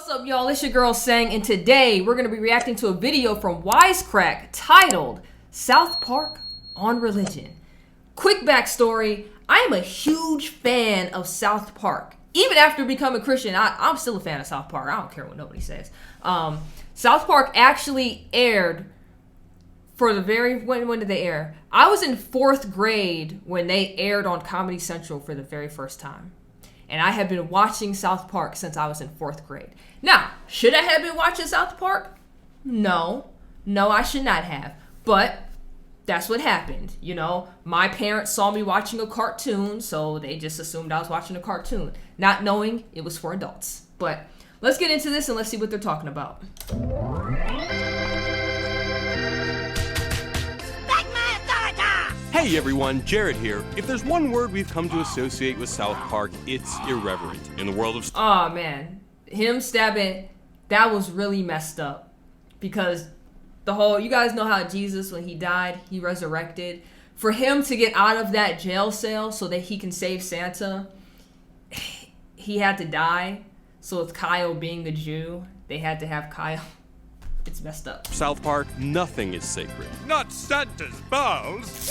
What's up, y'all? It's your girl Sang, and today we're going to be reacting to a video from Wisecrack titled South Park on Religion. Quick backstory, I am a huge fan of South Park. Even after becoming Christian, I'm still a fan of South Park. I don't care what nobody says. South Park actually aired for the when did they air? I was in 4th grade when they aired on Comedy Central for the very first time. And I have been watching South Park since I was in 4th grade. Now, should I have been watching South Park? No, I should not have. But that's what happened. You know, my parents saw me watching a cartoon, so they just assumed I was watching a cartoon, not knowing it was for adults. But let's get into this and let's see what they're talking about. Hey everyone, Jared here. If there's one word we've come to associate with South Park, it's irreverent. In the world of... Oh man, him stabbing, that was really messed up. Because the whole, you guys know how Jesus, when he died, he resurrected. For him to get out of that jail cell so that he can save Santa, he had to die. So with Kyle being the Jew, they had to have Kyle. It's messed up. South Park, nothing is sacred. Not Santa's balls!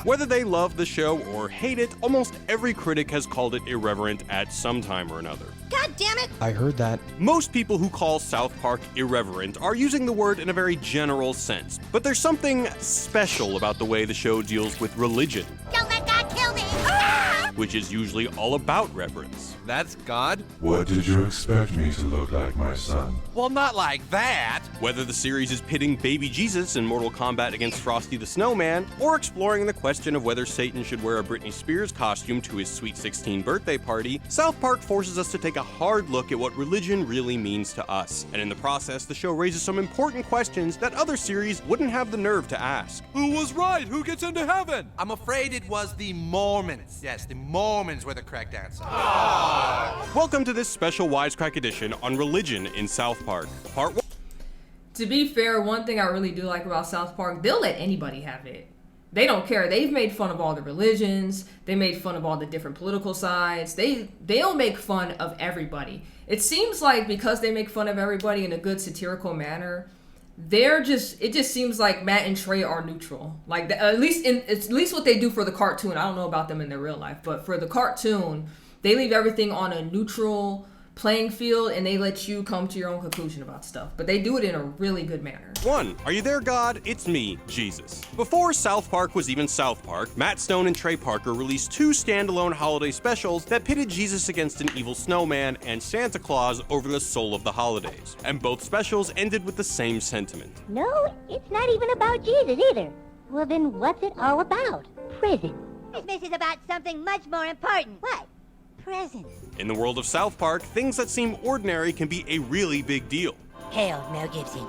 Whether they love the show or hate it, almost every critic has called it irreverent at some time or another. God damn it! I heard that. Most people who call South Park irreverent are using the word in a very general sense, but there's something special about the way the show deals with religion. Don't let God kill me! Which is usually all about reverence. That's God? What did you expect me to look like, my son? Well, not like that. Whether the series is pitting baby Jesus in Mortal Kombat against Frosty the Snowman, or exploring the question of whether Satan should wear a Britney Spears costume to his Sweet 16 birthday party, South Park forces us to take a hard look at what religion really means to us. And in the process, the show raises some important questions that other series wouldn't have the nerve to ask. Who was right? Who gets into heaven? I'm afraid it was the Mormons. Yes, the Mormons were the correct answer. Welcome to this special Wisecrack edition on religion in South Park. Part 1. To be fair, one thing I really do like about South Park, they'll let anybody have it. They don't care. They've made fun of all the religions. They made fun of all the different political sides. They'll make fun of everybody. It seems like because they make fun of everybody in a good satirical manner, it just seems like Matt and Trey are neutral. Like at least what they do for the cartoon. I don't know about them in their real life, but for the cartoon, they leave everything on a neutral playing field and they let you come to your own conclusion about stuff. But they do it in a really good manner. 1. Are you there, God? It's me, Jesus. Before South Park was even South Park, Matt Stone and Trey Parker released 2 standalone holiday specials that pitted Jesus against an evil snowman and Santa Claus over the soul of the holidays. And both specials ended with the same sentiment. No, it's not even about Jesus either. Well, then what's it all about? Prison. Christmas is about something much more important. What? Presents. In the world of South Park, things that seem ordinary can be a really big deal. Hail, Mel Gibson.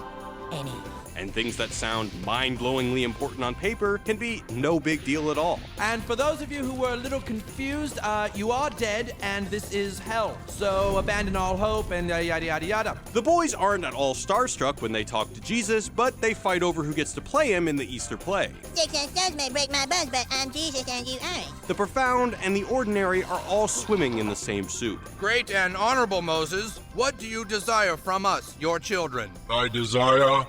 Any. And things that sound mind-blowingly important on paper can be no big deal at all. And for those of you who were a little confused, you are dead, and this is hell. So abandon all hope, and yada yada yada. The boys aren't at all starstruck when they talk to Jesus, but they fight over who gets to play him in the Easter play. Sticks and stones may break my bones, but I'm Jesus and you aren't. The profound and the ordinary are all swimming in the same soup. Great and honorable Moses, what do you desire from us, your children? I desire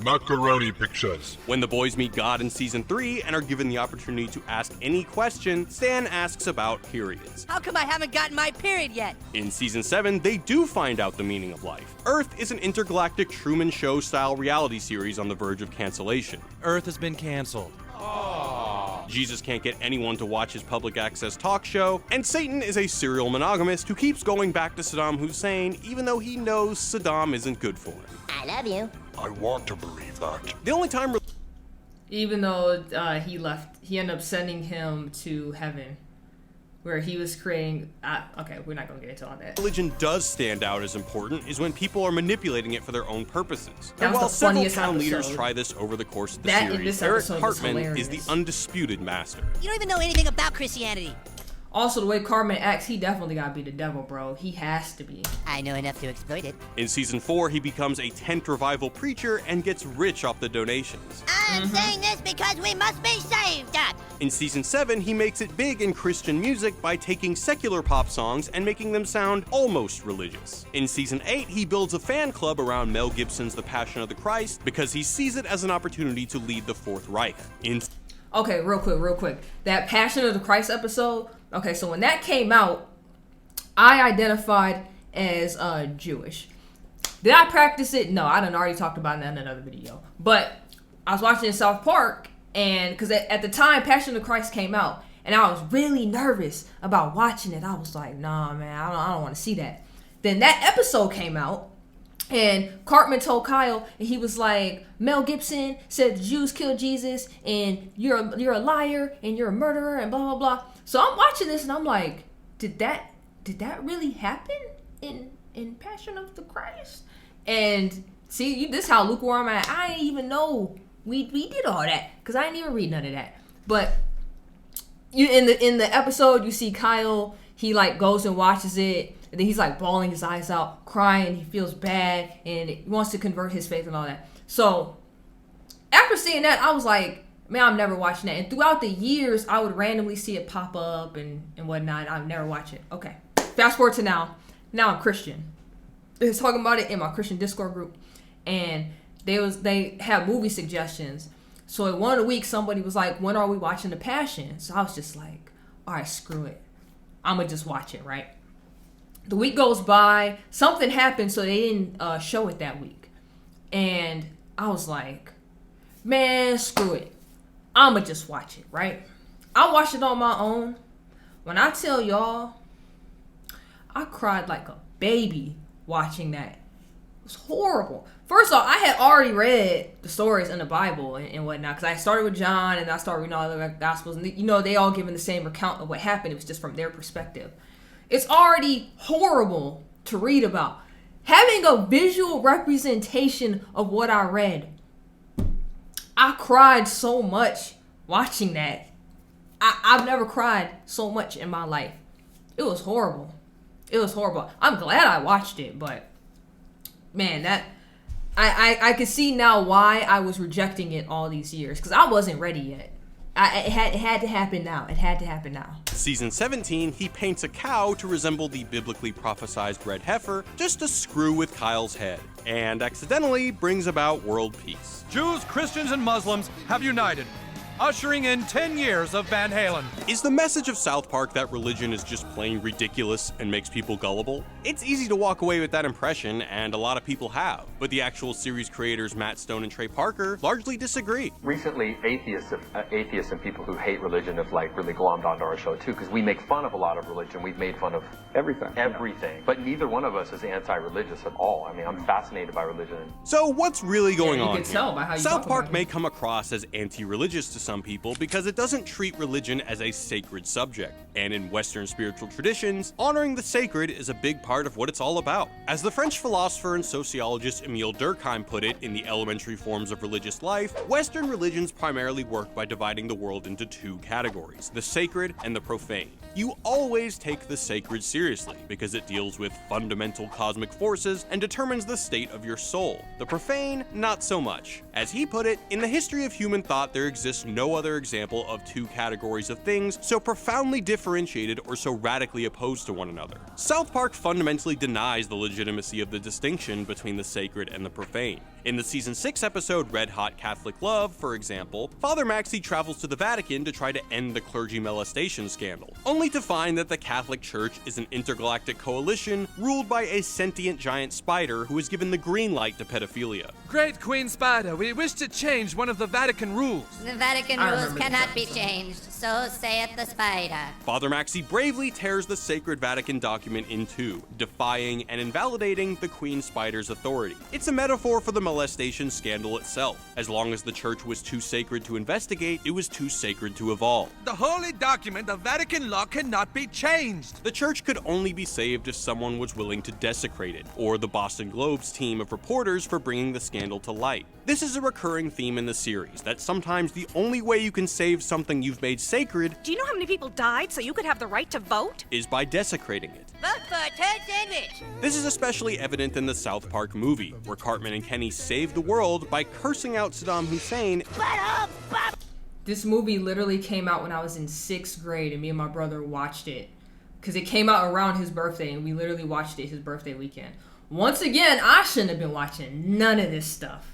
macaroni pictures. When the boys meet God in Season 3 and are given the opportunity to ask any question, Stan asks about periods. How come I haven't gotten my period yet? In Season 7, they do find out the meaning of life. Earth is an intergalactic Truman Show-style reality series on the verge of cancellation. Earth has been canceled. Jesus can't get anyone to watch his public access talk show, and Satan is a serial monogamist who keeps going back to Saddam Hussein even though he knows Saddam isn't good for him. I love you. I want to believe that. The only time Even though he left, he ended up sending him to heaven, where he was creating. Okay, we're not gonna get into all that. religion does stand out as important is when people are manipulating it for their own purposes. That And was while the several funniest town leaders episode. try this over the course of the That in series, this Eric episode was Cartman is hilarious. the undisputed master. You don't even know anything about Christianity. Also, the way Cartman acts, he definitely gotta be the devil, bro. He has to be. I know enough to exploit it. In season 4, he becomes a tent revival preacher and gets rich off the donations. I'm saying this because we must be saved. In season 7, he makes it big in Christian music by taking secular pop songs and making them sound almost religious. In season 8, he builds a fan club around Mel Gibson's The Passion of the Christ because he sees it as an opportunity to lead the Fourth Reich. Okay, real quick. That Passion of the Christ episode, okay, so when that came out, I identified as Jewish. Did I practice it? No, I done already talked about that in another video. But I was watching South Park, and because at the time Passion of the Christ came out, and I was really nervous about watching it. I was like, nah, man, I don't want to see that. Then that episode came out, and Cartman told Kyle, and he was like, Mel Gibson said the Jews killed Jesus, and you're a liar, and you're a murderer, and blah, blah, blah. So I'm watching this, and I'm like, did that really happen in Passion of the Christ? And see, this is how lukewarm I didn't even know we did all that, because I didn't even read none of that. But you in the episode, you see Kyle, he like goes and watches it, and then he's like bawling his eyes out, crying. He feels bad and he wants to convert his faith and all that. So after seeing that, I was like, man, I'm never watching that. And throughout the years, I would randomly see it pop up and whatnot. I'd never watch it. Okay, fast forward to now. Now I'm Christian. They was talking about it in my Christian Discord group, and they had movie suggestions. So in one of the weeks, somebody was like, when are we watching The Passion? So I was just like, all right, screw it. I'm going to just watch it, right? The week goes by. Something happened, so they didn't show it that week. And I was like, man, screw it. I'm going to just watch it, right? I watched it on my own. When I tell y'all, I cried like a baby watching that. It was horrible. First off, I had already read the stories in the Bible and whatnot, because I started with John and I started reading all the Gospels, and they all given the same account of what happened. It was just from their perspective. It's already horrible to read about. Having a visual representation of what I read, I cried so much watching that. I've never cried so much in my life. It was horrible. It was horrible. I'm glad I watched it, but man, that I can see now why I was rejecting it all these years, because I wasn't ready yet. It had to happen now. It had to happen now. Season 17, he paints a cow to resemble the biblically prophesized red heifer just to screw with Kyle's head, and accidentally brings about world peace. Jews, Christians, and Muslims have united, ushering in 10 years of Van Halen. Is the message of South Park that religion is just plain ridiculous and makes people gullible? It's easy to walk away with that impression, and a lot of people have. But the actual series creators Matt Stone and Trey Parker largely disagree. Recently, atheists and people who hate religion have really glommed onto our show too, because we make fun of a lot of religion. We've made fun of everything. But neither one of us is anti-religious at all. I mean, I'm fascinated by religion. So what's really going on You can tell by how you South talk Park about may it. come across as anti-religious to some people because it doesn't treat religion as a sacred subject. And in Western spiritual traditions, honoring the sacred is a big part of what it's all about. As the French philosopher and sociologist Emile Durkheim put it in The Elementary Forms of Religious Life, Western religions primarily work by dividing the world into two categories, the sacred and the profane. You always take the sacred seriously because it deals with fundamental cosmic forces and determines the state of your soul. The profane, not so much. As he put it, in the history of human thought, there exists no other example of two categories of things so profoundly differentiated or so radically opposed to one another. South Park fundamentally denies the legitimacy of the distinction between the sacred and the profane. In the season 6 episode Red Hot Catholic Love, for example, Father Maxi travels to the Vatican to try to end the clergy molestation scandal, only to find that the Catholic Church is an intergalactic coalition ruled by a sentient giant spider who is given the green light to pedophilia. Great Queen Spider, we wish to change one of the Vatican rules. The Vatican I rules remember this cannot be episode. changed, so saith the spider. Father Maxi bravely tears the sacred Vatican document in two, defying and invalidating the Queen Spider's authority. It's a metaphor for the molestation scandal itself. As long as the church was too sacred to investigate, it was too sacred to evolve. The holy document of Vatican law cannot be changed. The church could only be saved if someone was willing to desecrate it, or the Boston Globe's team of reporters for bringing the scandal to light. This is a recurring theme in the series, that sometimes the only way you can save something you've made sacred Do you know how many people died so you could have the right to vote? is by desecrating it. Vote for a turd sandwich. This is especially evident in the South Park movie, where Cartman and Kenny save the world by cursing out Saddam Hussein. This movie literally came out when I was in 6th grade, and me and my brother watched it. Because it came out around his birthday, and we literally watched it his birthday weekend. Once again, I shouldn't have been watching none of this stuff.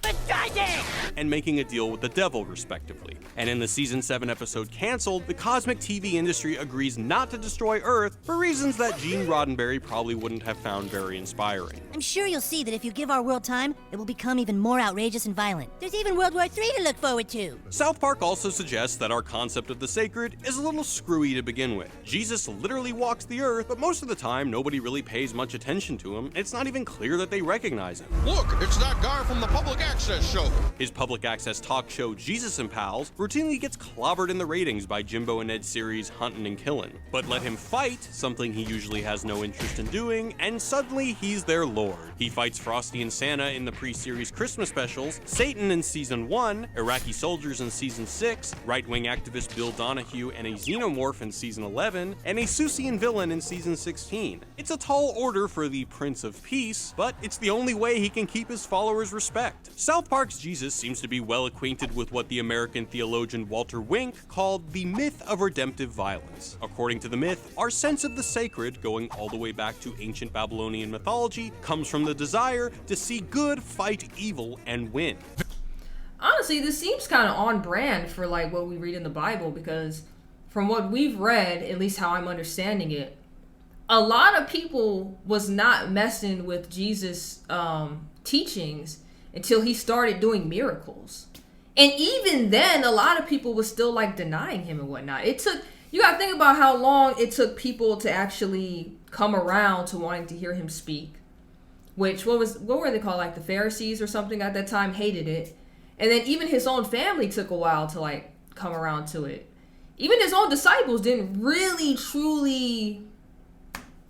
And making a deal with the devil, respectively. And in the season 7 episode Cancelled, the cosmic TV industry agrees not to destroy Earth for reasons that Gene Roddenberry probably wouldn't have found very inspiring. I'm sure you'll see that if you give our world time, it will become even more outrageous and violent. There's even World War III to look forward to. South Park also suggests that our concept of the sacred is a little screwy to begin with. Jesus literally walks the earth, but most of the time nobody really pays much attention to him. It's not even clear that they recognize him. Look, it's that guy from the public access show. His public access talk show, Jesus and Pals, routinely gets clobbered in the ratings by Jimbo and Ed's series Huntin' and Killin'. But let him fight, something he usually has no interest in doing, and suddenly he's their lord. He fights Frosty and Santa in the pre-series Christmas specials, Satan in season 1, Iraqi soldiers in season 6, right-wing activist Bill Donahue and a xenomorph in season 11, and a Susian villain in season 16. It's a tall order for the Prince of Peace, but it's the only way he can keep his followers' respect. South Park's Jesus seems to be well acquainted with what the American theologian Walter Wink called the myth of redemptive violence. According to the myth, our sense of the sacred, going all the way back to ancient Babylonian mythology, comes from the desire to see good fight evil and win. Honestly, this seems kind of on brand for like what we read in the Bible, because from what we've read, at least how I'm understanding it, a lot of people was not messing with Jesus' teachings until he started doing miracles. And even then, a lot of people was still like denying him and whatnot. You gotta think about how long it took people to actually come around to wanting to hear him speak. Which, what were they called? Like the Pharisees or something at that time hated it. And then even his own family took a while to like come around to it. Even his own disciples didn't really truly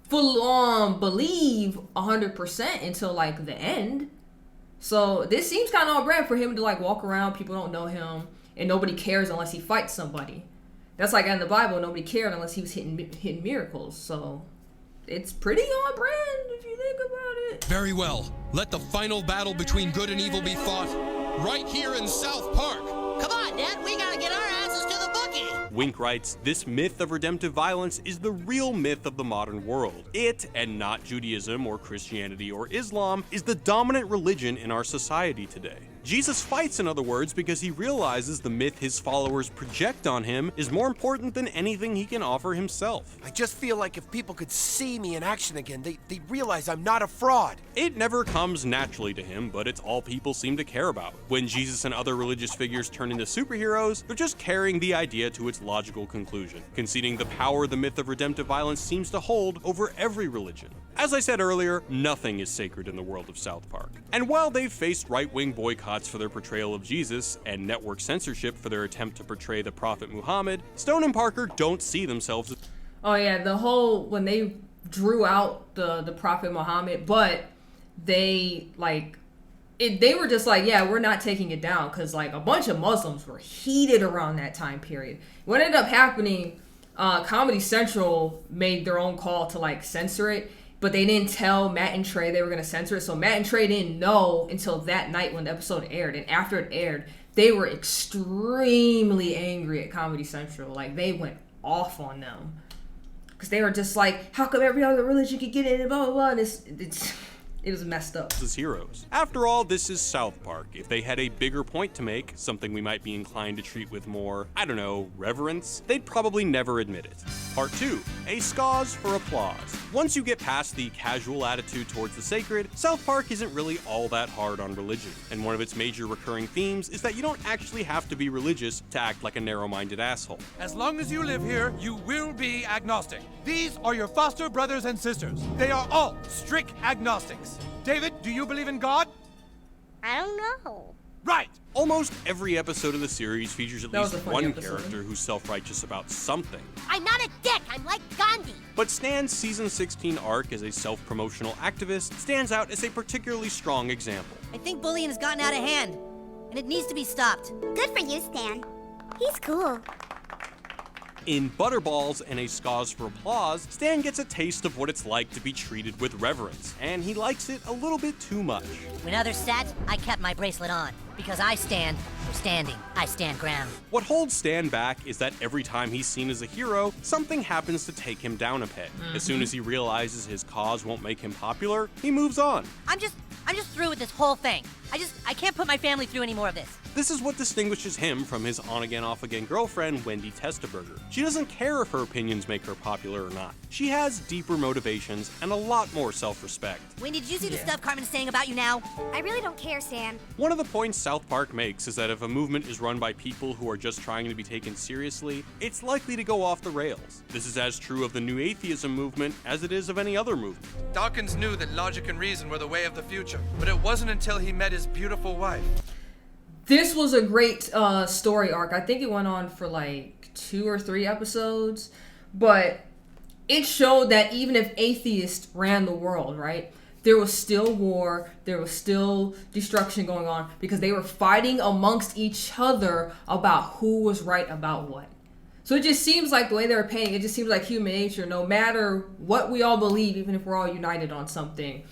full on believe 100% until like the end. So this seems kind of on brand for him to like walk around, people don't know him, and nobody cares unless he fights somebody. That's like in the Bible, nobody cared unless he was hitting miracles. So it's pretty on brand if you think about it. Very well. Let the final battle between good and evil be fought right here in South Park. Come on, Dad, we gotta get our asses to the bookie. Wink writes, this myth of redemptive violence is the real myth of the modern world. It, and not Judaism or Christianity or Islam, is the dominant religion in our society today. Jesus fights, in other words, because he realizes the myth his followers project on him is more important than anything he can offer himself. I just feel like if people could see me in action again, they'd realize I'm not a fraud. It never comes naturally to him, but it's all people seem to care about. When Jesus and other religious figures turn into superheroes, they're just carrying the idea to its logical conclusion, conceding the power the myth of redemptive violence seems to hold over every religion. As I said earlier, nothing is sacred in the world of South Park. And while they've faced right-wing boycotts for their portrayal of Jesus and network censorship for their attempt to portray the Prophet Muhammad, Stone and Parker don't see themselves as... Oh yeah, when they drew out the Prophet Muhammad, but they they were just like, yeah, we're not taking it down, because like a bunch of Muslims were heated around that time period. What ended up happening, Comedy Central made their own call to like censor it, but they didn't tell Matt and Trey they were going to censor it. So Matt and Trey didn't know until that night when the episode aired. And after it aired, they were extremely angry at Comedy Central. Like, they went off on them. Because they were just like, how come every other religion could get in and blah, blah, blah. And it was messed up. As heroes. After all, this is South Park. If they had a bigger point to make, something we might be inclined to treat with more, I don't know, reverence, they'd probably never admit it. Part 2, a cause for applause. Once you get past the casual attitude towards the sacred, South Park isn't really all that hard on religion. And one of its major recurring themes is that you don't actually have to be religious to act like a narrow-minded asshole. As long as you live here, you will be agnostic. These are your foster brothers and sisters. They are all strict agnostics. David, do you believe in God? I don't know. Right! Almost every episode of the series features at least one episode. character who's self-righteous about something. I'm not a dick. I'm like Gandhi. But Stan's season 16 arc as a self-promotional activist stands out as a particularly strong example. I think bullying has gotten out of hand, and it needs to be stopped. Good for you, Stan. He's cool. In Butterballs and A Cause for Applause, Stan gets a taste of what it's like to be treated with reverence, and he likes it a little bit too much. When others sat, I kept my bracelet on. Because I stand for standing. I stand ground. What holds Stan back is that every time he's seen as a hero, something happens to take him down a peg. As soon as he realizes his cause won't make him popular, he moves on. I'm just through with this whole thing. I can't put my family through any more of this. This is what distinguishes him from his on-again, off-again girlfriend, Wendy Testaberger. She doesn't care if her opinions make her popular or not. She has deeper motivations and a lot more self-respect. Wendy, did you see the stuff Cartman's saying about you now? I really don't care, Stan. One of the points South Park makes is that if a movement is run by people who are just trying to be taken seriously, it's likely to go off the rails. This is as true of the New Atheism movement as it is of any other movement. Dawkins knew that logic and reason were the way of the future, but it wasn't until he met his beautiful wife. This was a great story arc. I think it went on for like 2 or 3 episodes, but it showed that even if atheists ran the world, right, there was still war, there was still destruction going on because they were fighting amongst each other about who was right about what. So it just seems like the way they were painting, it just seems like human nature, no matter what we all believe, even if we're all united on something,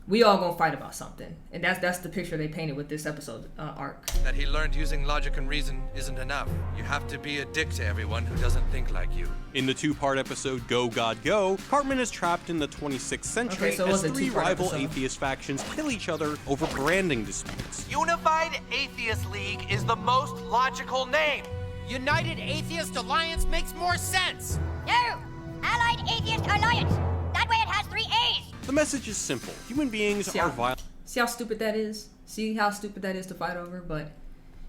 we all gonna fight about something. And that's the picture they painted with this episode arc. That he learned using logic and reason isn't enough. You have to be a dick to everyone who doesn't think like you. In the 2-part episode Go God Go, Cartman is trapped in the 26th century as 3 rival atheist factions kill each other over branding disputes. Unified Atheist League is the most logical name. United Atheist Alliance makes more sense. No! Allied Atheist Alliance! That way it has 3 A's! The message is simple. Human beings are violent. See how stupid that is? See how stupid that is to fight over? But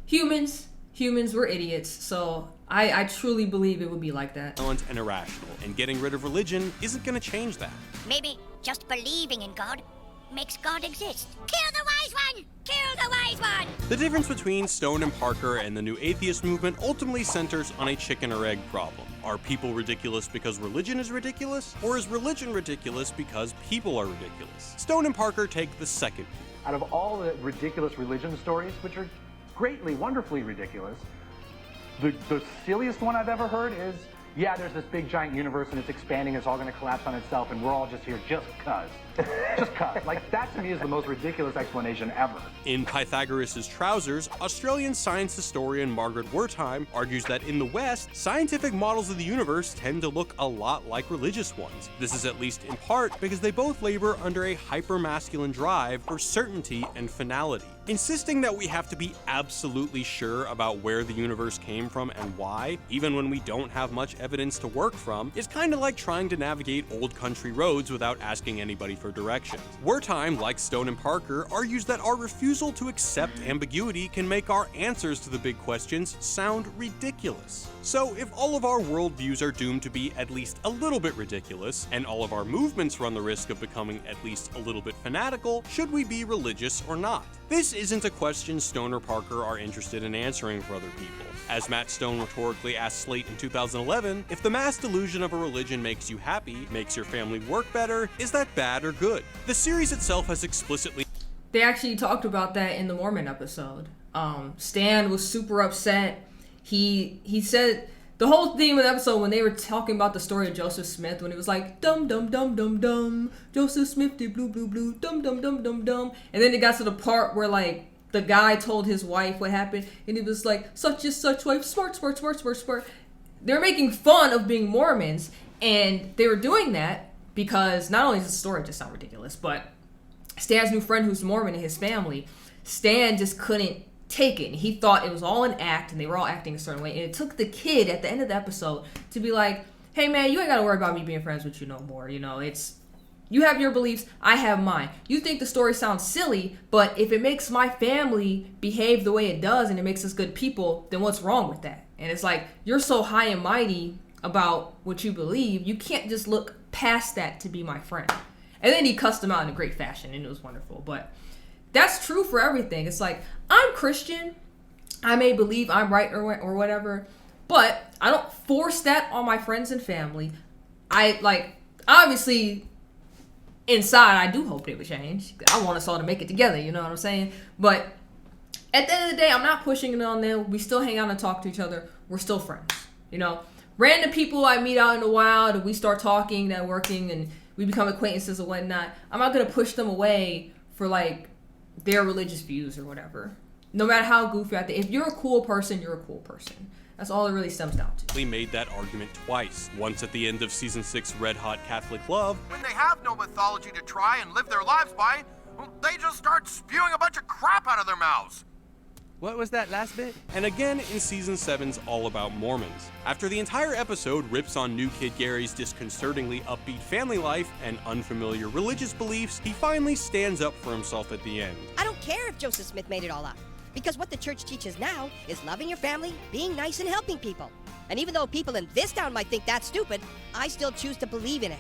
humans were idiots, so I truly believe it would be like that. And irrational, and getting rid of religion isn't gonna change that. Maybe just believing in God makes God exist. Kill the wise one! Kill the wise one! The difference between Stone and Parker and the New Atheist movement ultimately centers on a chicken or egg problem. Are people ridiculous because religion is ridiculous? Or is religion ridiculous because people are ridiculous? Stone and Parker take the second view. Out of all the ridiculous religion stories, which are greatly, wonderfully ridiculous, the silliest one I've ever heard is, yeah, there's this big giant universe and it's expanding, it's all gonna collapse on itself and we're all just here just cuz. Just cuz. Like, that to me is the most ridiculous explanation ever. In Pythagoras' Trousers, Australian science historian Margaret Wertheim argues that in the West, scientific models of the universe tend to look a lot like religious ones. This is at least in part because they both labor under a hyper-masculine drive for certainty and finality. Insisting that we have to be absolutely sure about where the universe came from and why, even when we don't have much evidence to work from, is kind of like trying to navigate old country roads without asking anybody for directions. Wertheim, like Stone and Parker, argues that our refusal to accept ambiguity can make our answers to the big questions sound ridiculous. So if all of our worldviews are doomed to be at least a little bit ridiculous, and all of our movements run the risk of becoming at least a little bit fanatical, should we be religious or not? This isn't a question Stone or Parker are interested in answering for other people. As Matt Stone rhetorically asked Slate in 2011, if the mass delusion of a religion makes you happy, makes your family work better, is that bad or good? The series itself has explicitly... They actually talked about that in the Mormon episode. Stan was super upset. He said... The whole theme of the episode, when they were talking about the story of Joseph Smith, when it was like, dum dum dum dum dum, Joseph Smith did blue blue blue, dum dum dum dum dum, and then it got to the part where like the guy told his wife what happened, and it was like, such is such wife, smart. They're making fun of being Mormons, and they were doing that because not only does the story just sound ridiculous, but Stan's new friend who's Mormon and his family, Stan just couldn't take it. He thought it was all an act and they were all acting a certain way, and it took the kid at the end of the episode to be like, hey man, you ain't gotta worry about me being friends with you no more. You know, it's, you have your beliefs, I have mine. You think the story sounds silly, but if it makes my family behave the way it does and it makes us good people, then what's wrong with that? And it's like, you're so high and mighty about what you believe, you can't just look past that to be my friend. And then he cussed him out in a great fashion, and it was wonderful. But that's true for everything. It's like, I'm Christian. I may believe I'm right or whatever, but I don't force that on my friends and family. I, like, obviously, inside, I do hope they would change. I want us all to make it together, you know what I'm saying? But at the end of the day, I'm not pushing it on them. We still hang out and talk to each other. We're still friends, you know? random people I meet out in the wild and we start talking, networking, and we become acquaintances and whatnot, I'm not going to push them away for like their religious views or whatever. No matter how goofy I think. If you're a cool person, you're a cool person. That's all it really stems down to. We made that argument twice. Once at the end of season 6 Red Hot Catholic Love. When they have no mythology to try and live their lives by, they just start spewing a bunch of crap out of their mouths. What was that last bit? And again in season 7's All About Mormons. After the entire episode rips on New Kid Gary's disconcertingly upbeat family life and unfamiliar religious beliefs, he finally stands up for himself at the end. I don't care if Joseph Smith made it all up, because what the church teaches now is loving your family, being nice, and helping people. And even though people in this town might think that's stupid, I still choose to believe in it.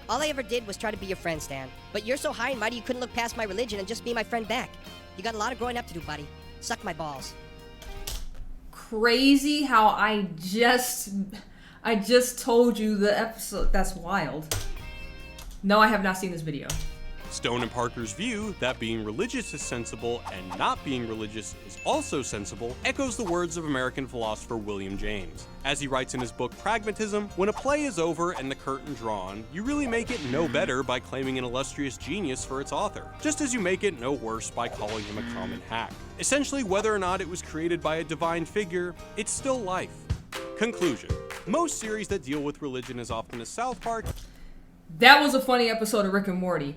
All I ever did was try to be your friend, Stan. But you're so high and mighty you couldn't look past my religion and just be my friend back. You got a lot of growing up to do, buddy. Suck my balls. Crazy how I just told you the episode. That's wild. No, I have not seen this video. Stone and Parker's view that being religious is sensible and not being religious is also sensible echoes the words of American philosopher William James. As he writes in his book Pragmatism, when a play is over and the curtain drawn, you really make it no better by claiming an illustrious genius for its author, just as you make it no worse by calling him a common hack. Essentially, whether or not it was created by a divine figure, it's still life. Conclusion. Most series that deal with religion as often as South Park. That was a funny episode of Rick and Morty.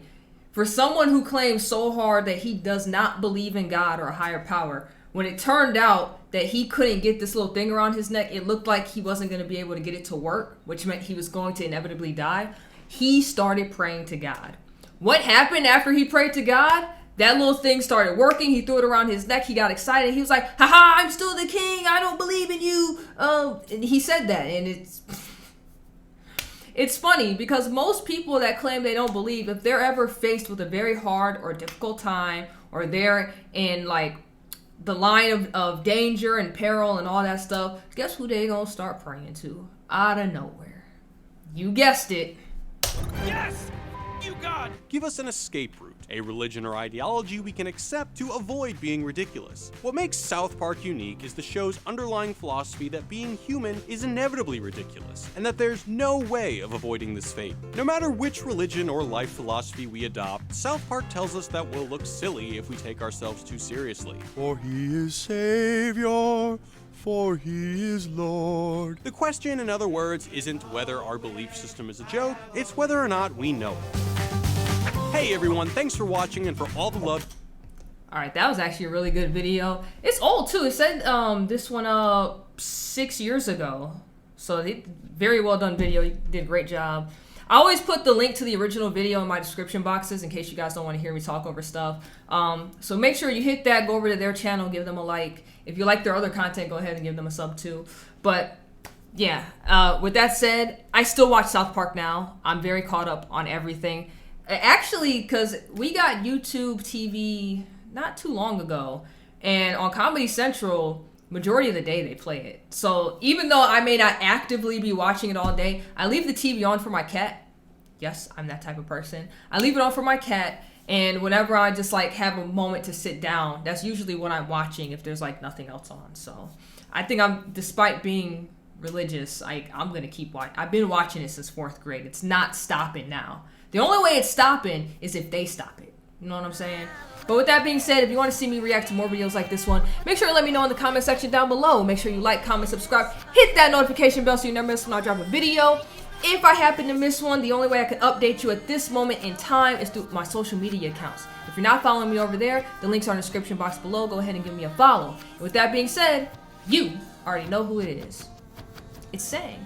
For someone who claims so hard that he does not believe in God or a higher power, when it turned out that he couldn't get this little thing around his neck, it looked like he wasn't going to be able to get it to work, which meant he was going to inevitably die, he started praying to God. What happened after he prayed to God? That little thing started working. He threw it around his neck. He got excited. He was like, haha, I'm still the king. I don't believe in you. And he said that, and it's funny because most people that claim they don't believe, if they're ever faced with a very hard or difficult time, or they're in like the line of danger and peril and all that stuff, guess who they gonna start praying to? Out of nowhere. You guessed it. Yes! You God! Give us an escape route, a religion or ideology we can accept to avoid being ridiculous. What makes South Park unique is the show's underlying philosophy that being human is inevitably ridiculous, and that there's no way of avoiding this fate. No matter which religion or life philosophy we adopt, South Park tells us that we'll look silly if we take ourselves too seriously. For he is Savior, for he is Lord. The question, in other words, isn't whether our belief system is a joke, it's whether or not we know it. Hey everyone, thanks for watching and for all the love. Alright, that was actually a really good video. It's old too. It said this one 6 years ago. So very well done video. You did a great job. I always put the link to the original video in my description boxes in case you guys don't want to hear me talk over stuff. So make sure you hit that, go over to their channel, give them a like. If you like their other content, go ahead and give them a sub too. But yeah, with that said, I still watch South Park now. I'm very caught up on everything. Actually, because we got YouTube TV not too long ago, and on Comedy Central, majority of the day they play it. So even though I may not actively be watching it all day, I leave the TV on for my cat. Yes, I'm that type of person. I leave it on for my cat, and whenever I just like have a moment to sit down, that's usually what I'm watching if there's like nothing else on. So I think despite being religious, I'm gonna keep watching. I've been watching it since 4th grade. It's not stopping now. The only way it's stopping is if they stop it. You know what I'm saying? But with that being said, if you want to see me react to more videos like this one, make sure to let me know in the comment section down below. Make sure you like, comment, subscribe, hit that notification bell so you never miss when I drop a video. If I happen to miss one, the only way I can update you at this moment in time is through my social media accounts. If you're not following me over there, the links are in the description box below. Go ahead and give me a follow. And with that being said, you already know who it is. It's Sang.